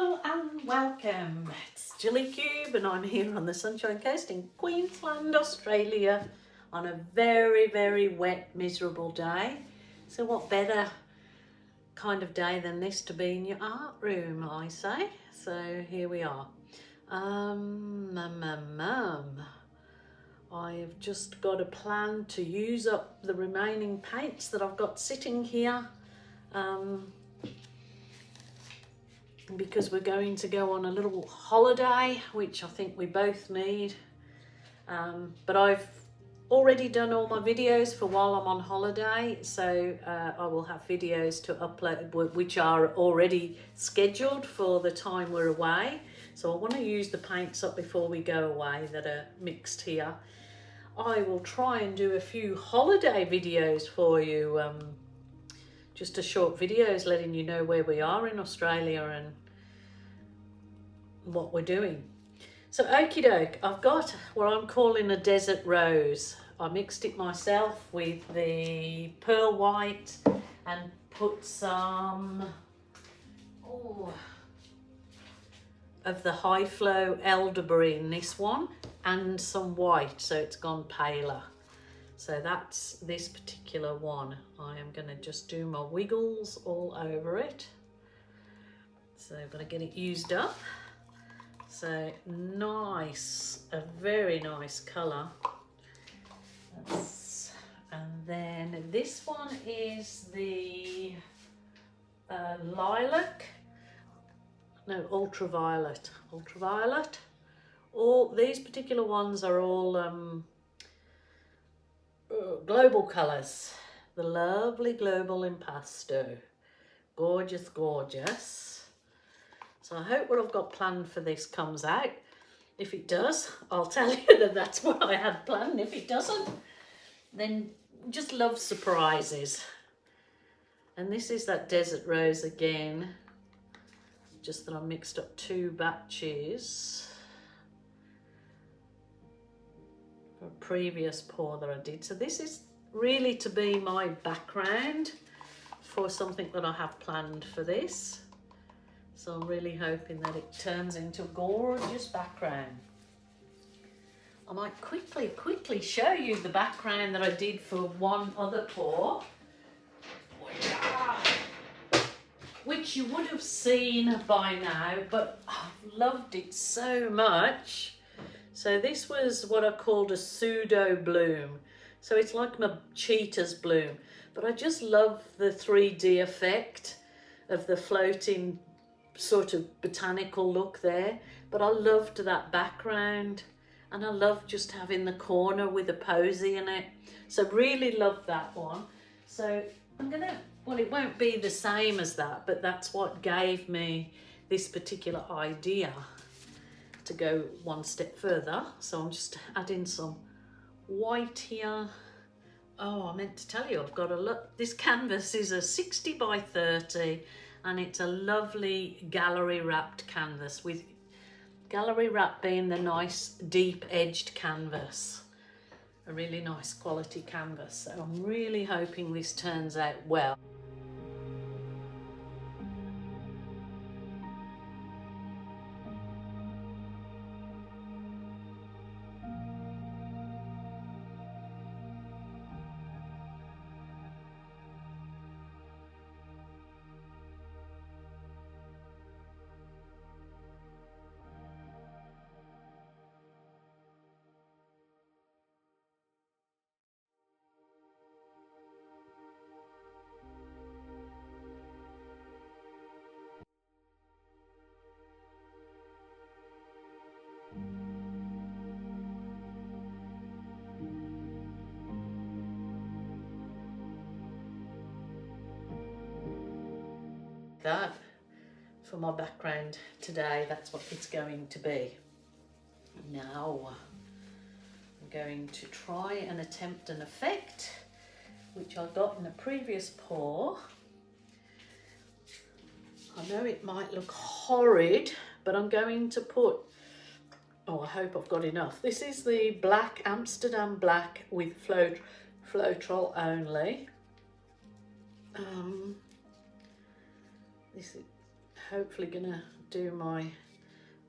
Hello and welcome. It's Jilly Cube and I'm here on the Sunshine Coast in Queensland, Australia on a very, very wet, miserable day. So what better kind of day than this to be in your art room, I say. So here we are. I have just got a plan to use up the remaining paints that I've got sitting here. Because we're going to go on a little holiday, which I think we both need. But I've already done all my videos for while I'm on holiday, so I will have videos to upload which are already scheduled for the time we're away. So I want to use the paints up before we go away that are mixed here. I will try and do a few holiday videos for you, just a short videos letting you know where we are in Australia and what we're doing. So okie doke, I've got what I'm calling a desert rose. I mixed it myself with the pearl white and put some of the high flow elderberry in this one and some white, so it's gone paler. So that's this particular one. I am going to just do my wiggles all over it. So I'm going to get it used up. So nice, a very nice colour. And then this one is the Lilac, no, ultraviolet. All these particular ones are all global colours. The lovely Global Impasto. Gorgeous, gorgeous. So I hope what I've got planned for this comes out. If it does, I'll tell you that that's what I had planned. If it doesn't, then just love surprises. And this is that desert rose again. Just that I mixed up 2 batches for a previous pour that I did. So this is really to be my background for something that I have planned for this. So I'm really hoping that it turns into a gorgeous background. I might quickly show you the background that I did for one other pour, which you would have seen by now, but I've loved it so much. So this was what I called a pseudo bloom. So it's like my cheetah's bloom, but I just love the 3D effect of the floating sort of botanical look there. But I loved that background, and I love just having the corner with a posy in it. So really love that one. So I'm gonna, well, it won't be the same as that, but that's what gave me this particular idea to go one step further. So I'm just adding some white here. Oh, I meant to tell you, I've got a look. This canvas is a 60 by 30 and it's a lovely gallery wrapped canvas, with gallery wrap being the nice deep edged canvas. A really nice quality canvas. So I'm really hoping this turns out well. That for my background today, that's what it's going to be. Now I'm going to try and attempt an effect which I got in a previous pour. I know it might look horrid, but I'm going to put, oh, I hope I've got enough. This is the black Amsterdam black with Floetrol only. This is, hopefully gonna do my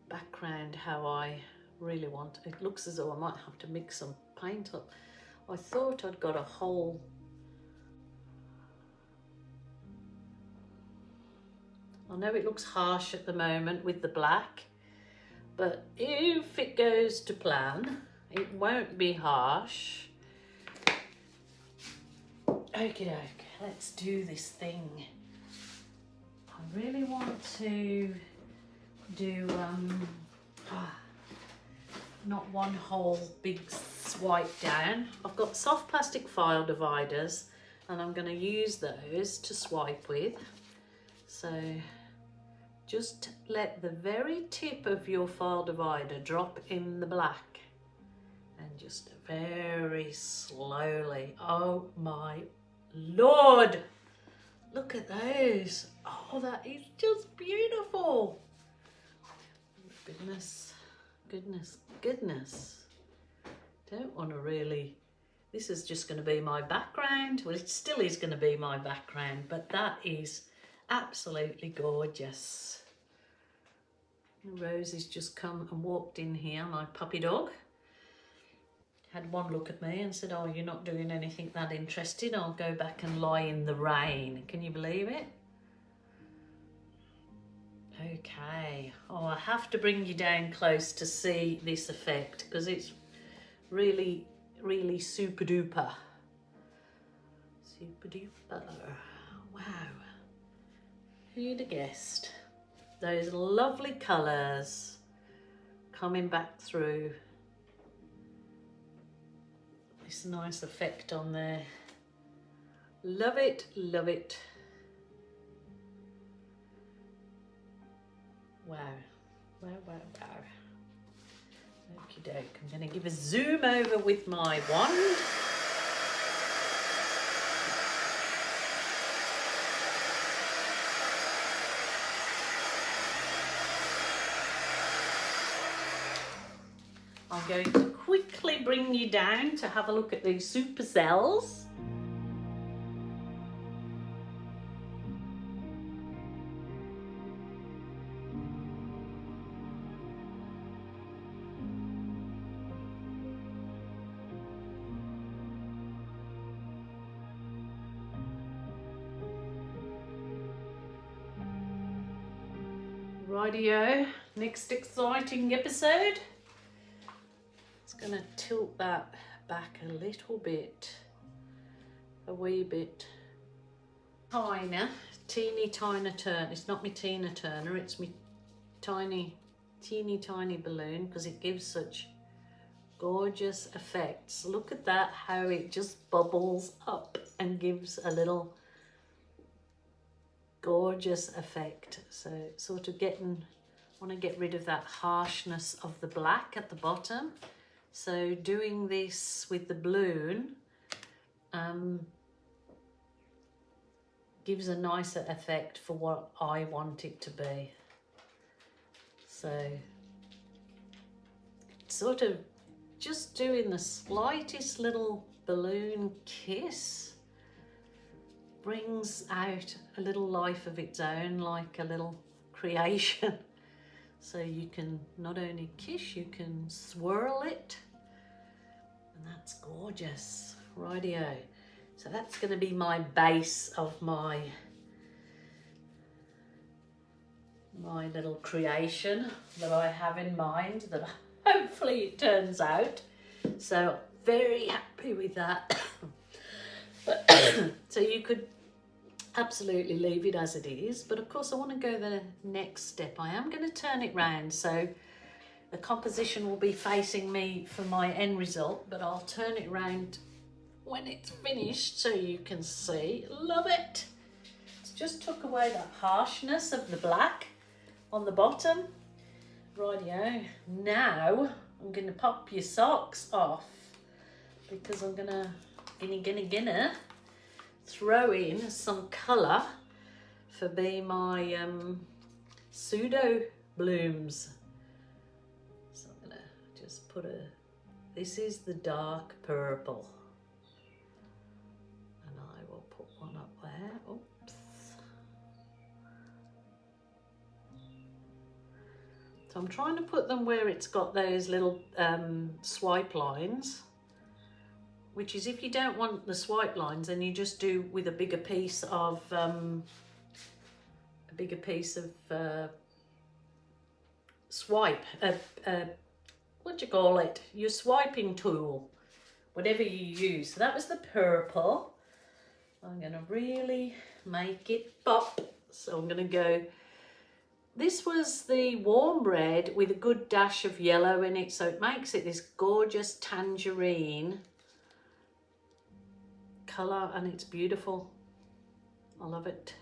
background how I really want. It looks as though I might have to mix some paint up. I thought I'd got a whole, I know it looks harsh at the moment with the black, but if it goes to plan, it won't be harsh. Okie doke, let's do this thing. I really want to do not one whole big swipe down. I've got soft plastic file dividers and I'm going to use those to swipe with. So just let the very tip of your file divider drop in the black and just very slowly. Oh my Lord, look at those. Oh, that is just beautiful. Goodness, goodness, goodness. Don't want to really, this is just going to be my background. Well, it still is going to be my background, but that is absolutely gorgeous. Rosie's just come and walked in here, my puppy dog. Had one look at me and said, oh, you're not doing anything that interesting. I'll go back and lie in the rain. Can you believe it? Okay. Oh, I have to bring you down close to see this effect because it's really, really super duper. Super duper. Wow. Who'd have guessed? Those lovely colours coming back through. This nice effect on there. Love it, love it. Wow, wow, wow, wow. Okie doke, I'm going to give a zoom over with my wand. I'm going to quickly bring you down to have a look at these supercells. Rightio, next exciting episode. Going to tilt that back a little bit, a wee bit. Teeny tiny turn. It's not my Tina Turner, it's my teeny tiny balloon because it gives such gorgeous effects. Look at that, how it just bubbles up and gives a little gorgeous effect. So sort of want to get rid of that harshness of the black at the bottom. So doing this with the balloon gives a nicer effect for what I want it to be. So sort of just doing the slightest little balloon kiss brings out a little life of its own, like a little creation. So you can not only kiss, you can swirl it. And that's gorgeous. Rightio. So that's going to be my base of my little creation that I have in mind, that hopefully it turns out. So very happy with that. So you could absolutely leave it as it is, but of course I want to go the next step. I am going to turn it round so the composition will be facing me for my end result, but I'll turn it round when it's finished so you can see. Love it. It's just took away that harshness of the black on the bottom. Rightio. Now I'm going to pop your socks off because I'm going to gonna throw in some colour for my pseudo blooms. So I'm gonna just put this is the dark purple, and I will put one up there. Oops. So I'm trying to put them where it's got those little swipe lines, which is, if you don't want the swipe lines, then you just do with a bigger piece of swipe, what do you call it? Your swiping tool, whatever you use. So that was the purple. I'm gonna really make it pop. So I'm gonna go, this was the warm red with a good dash of yellow in it. So it makes it this gorgeous tangerine colour, and it's beautiful. I love it.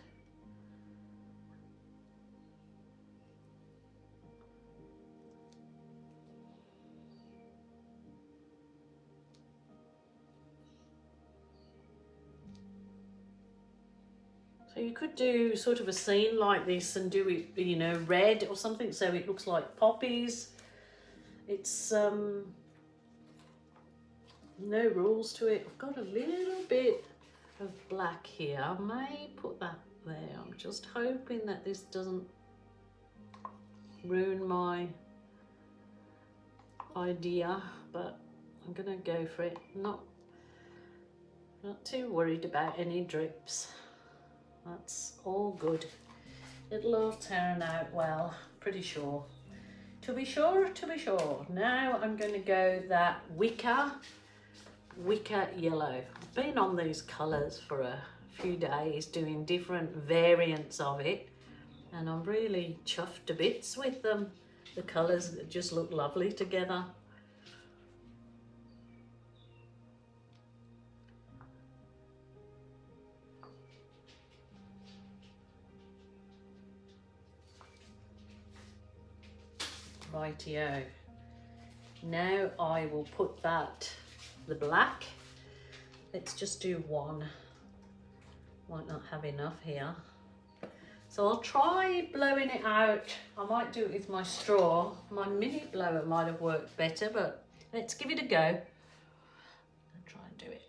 So you could do sort of a scene like this and do it, you know, red or something, so it looks like poppies. It's no rules to it. I've got a little bit of black here. I may put that there. I'm just hoping that this doesn't ruin my idea, but I'm gonna go for it. Not too worried about any drips. That's all good. It'll all turn out well, pretty sure. To be sure, to be sure. Now I'm going to go that wicker yellow. I've been on these colours for a few days doing different variants of it, and I'm really chuffed to bits with them. The colours just look lovely together. Rightio. Now I will put the black. Let's just do one. Might not have enough here. So I'll try blowing it out. I might do it with my straw. My mini blower might have worked better, but let's give it a go. I'll try and do it.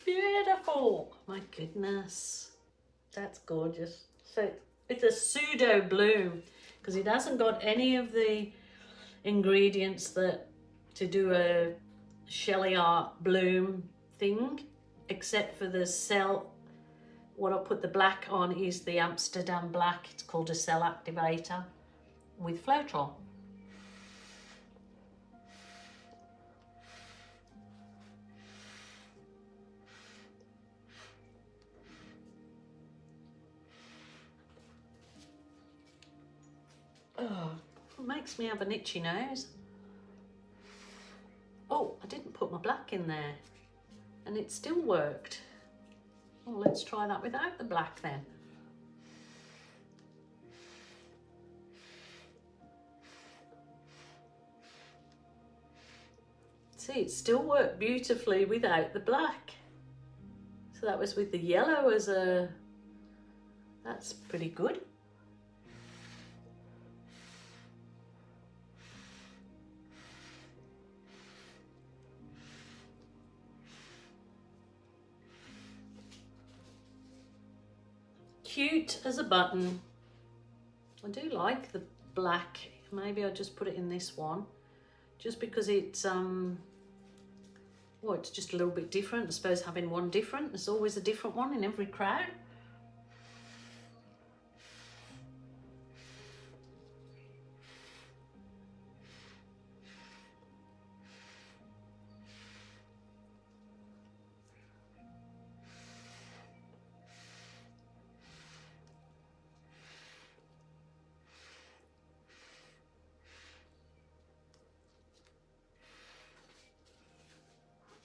Beautiful. My goodness, that's gorgeous. So it's a pseudo bloom because it hasn't got any of the ingredients that to do a Shelley art bloom thing, except for the cell. What I put the black on is the Amsterdam black. It's called a cell activator with Floetrol. Oh, it makes me have an itchy nose. Oh, I didn't put my black in there and it still worked. Well, let's try that without the black then. See, it still worked beautifully without the black. So that was with the yellow as a, that's pretty good. Cute as a button. I do like the black. Maybe I'll just put it in this one, just because it's well, it's just a little bit different. I suppose having one different, there's always a different one in every crowd.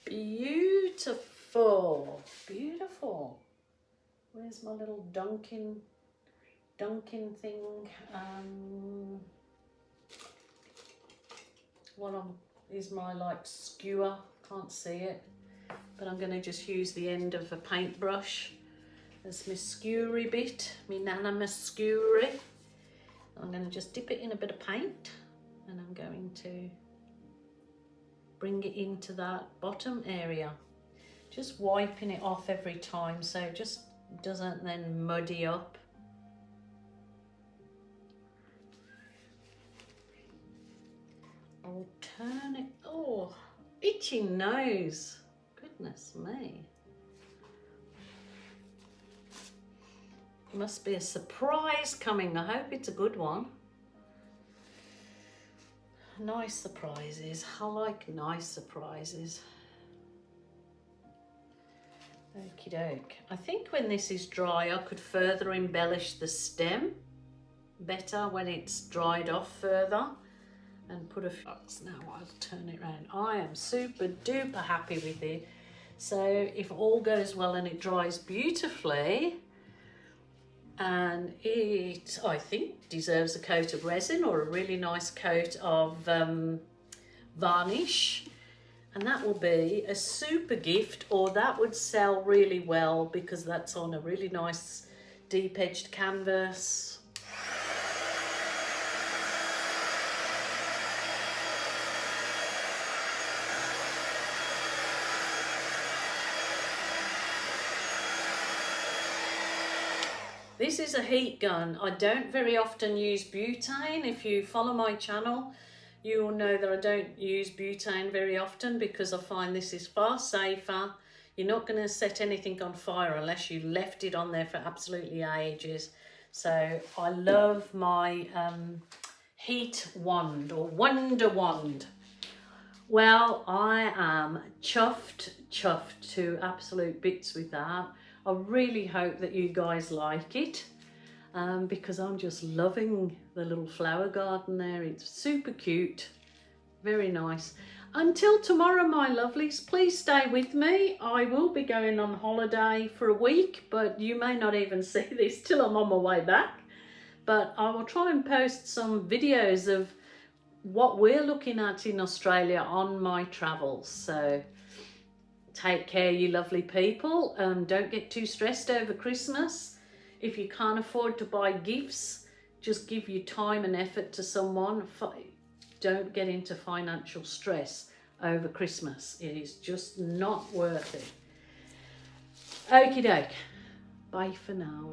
Beautiful, beautiful. Where's my little dunking thing? Is my like skewer? Can't see it, but I'm going to just use the end of a paintbrush as my skewery bit, my nana skewery. I'm going to just dip it in a bit of paint. and I'm going to bring it into that bottom area, just wiping it off every time so it just doesn't then muddy up. I'll turn it, oh, itchy nose, goodness me. Must be a surprise coming. I hope it's a good one. Nice surprises. I like nice surprises. Okie doke. I think when this is dry, I could further embellish the stem better when it's dried off further and put a few. Now I'll turn it around. I am super duper happy with it. So if all goes well and it dries beautifully, and it, I think, deserves a coat of resin or a really nice coat of varnish, and that will be a super gift, or that would sell really well because that's on a really nice deep edged canvas. This is a heat gun. I don't very often use butane. If you follow my channel, you will know that I don't use butane very often because I find this is far safer. You're not going to set anything on fire unless you left it on there for absolutely ages. So I love my heat wand or wonder wand. Well, I am chuffed to absolute bits with that. I really hope that you guys like it because I'm just loving the little flower garden there. It's super cute, very nice. Until tomorrow, my lovelies, please stay with me. I will be going on holiday for a week, but you may not even see this till I'm on my way back. But I will try and post some videos of what we're looking at in Australia on my travels. So take care, you lovely people. Don't get too stressed over Christmas. If you can't afford to buy gifts, just give your time and effort to someone. Don't get into financial stress over Christmas. It is just not worth it. Okie doke. Bye for now.